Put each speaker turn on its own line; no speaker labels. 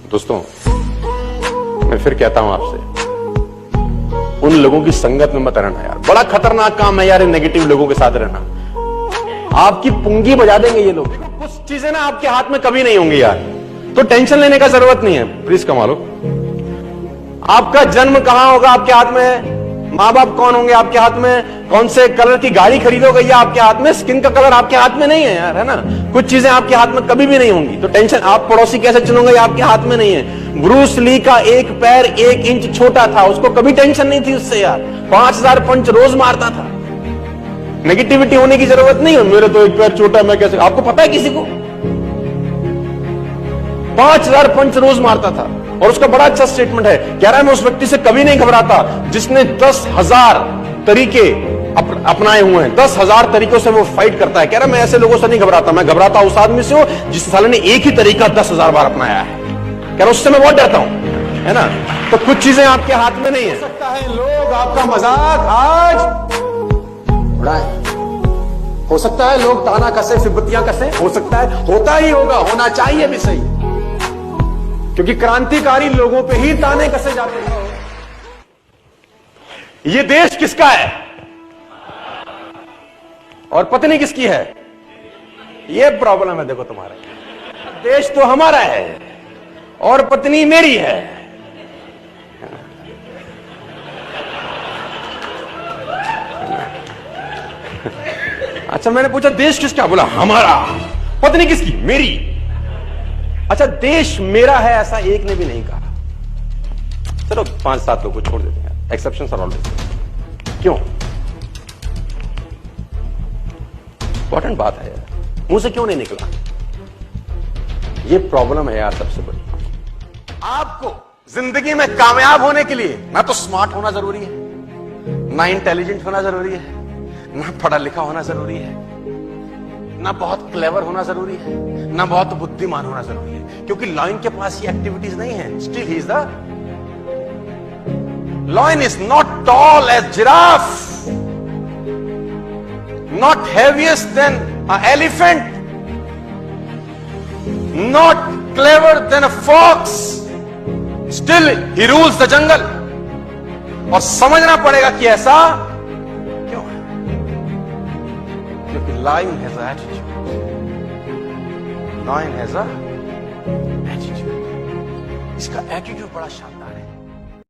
दोस्तों, मैं फिर कहता हूं आपसे, उन लोगों की संगत में मत रहना यार। बड़ा खतरनाक काम है यार नेगेटिव लोगों के साथ रहना। आपकी पुंगी बजा देंगे ये लोग। कुछ चीजें ना आपके हाथ में कभी नहीं होंगी यार, तो टेंशन लेने का जरूरत नहीं है। प्लीज कमा लो। आपका जन्म कहां होगा आपके हाथ में है। मां बाप कौन होंगे आपके हाथ में। कौन से कलर की गाड़ी खरीदोगे ये आपके हाथ में। स्किन का कलर आपके हाथ में नहीं है यार, है ना। कुछ चीजें आपके हाथ में कभी भी नहीं होंगी, तो टेंशन। आप पड़ोसी कैसे चुनोगे ये आपके हाथ में नहीं है। ब्रूस ली का एक पैर 1 इंच छोटा था, उसको कभी टेंशन नहीं थी उससे यार। 5000 पंच रोज मारता था। नेगेटिविटी होने की जरूरत नहीं है। मेरे तो एक पैर छोटा, मैं कैसे। आपको पता है किसी को 5000 पंच रोज मारता था, और उसका बड़ा अच्छा स्टेटमेंट है। कह रहा है मैं उस व्यक्ति से कभी नहीं घबराता जिसने 10,000 तरीके अपनाए हुए हैं। 10,000 तरीकों से वो फाइट करता है। कह रहा है मैं ऐसे लोगों से नहीं घबराता, मैं घबराता उस आदमी से हूं जिस साले ने एक ही तरीका 10,000 बार अपनाया है। कह रहा उससे मैं बहुत डरता हूं, है ना। तो कुछ चीजें आपके हाथ में नहीं है। हो सकता है लोग आपका मजाक आज उड़ाए, हो सकता है लोग ताना कसे, फिबतियां कसे, हो सकता है, होता ही होगा, होना चाहिए भी सही, क्योंकि क्रांतिकारी लोगों पे ही ताने कसे जाते हैं। ये देश किसका है और पत्नी किसकी है, ये प्रॉब्लम है। देखो तुम्हारा देश तो हमारा है और पत्नी मेरी है। अच्छा, मैंने पूछा देश किसका, बोला हमारा। पत्नी किसकी, मेरी। अच्छा, देश मेरा है ऐसा एक ने भी नहीं कहा। चलो 5-7 लोग को छोड़ देते हैं, एक्सेप्शंस आर ऑलवेज। क्यों? इंपॉर्टेंट बात है यार, मुंह से क्यों नहीं निकला। ये प्रॉब्लम है यार सबसे बड़ी। आपको जिंदगी में कामयाब होने के लिए ना तो स्मार्ट होना जरूरी है, ना इंटेलिजेंट होना जरूरी है, ना पढ़ा लिखा होना जरूरी है, ना बहुत क्लेवर होना जरूरी है, ना बहुत बुद्धिमान होना जरूरी है। क्योंकि लॉयन के पास ये एक्टिविटीज नहीं है। Still he is the lion is not tall as giraffe, not heaviest than a elephant, not clever than a fox, still he rules the jungle. और समझना पड़ेगा कि ऐसा क्यों है, क्योंकि lion has a attitude. Lion has a attitude. इसका attitude बड़ा शानदार।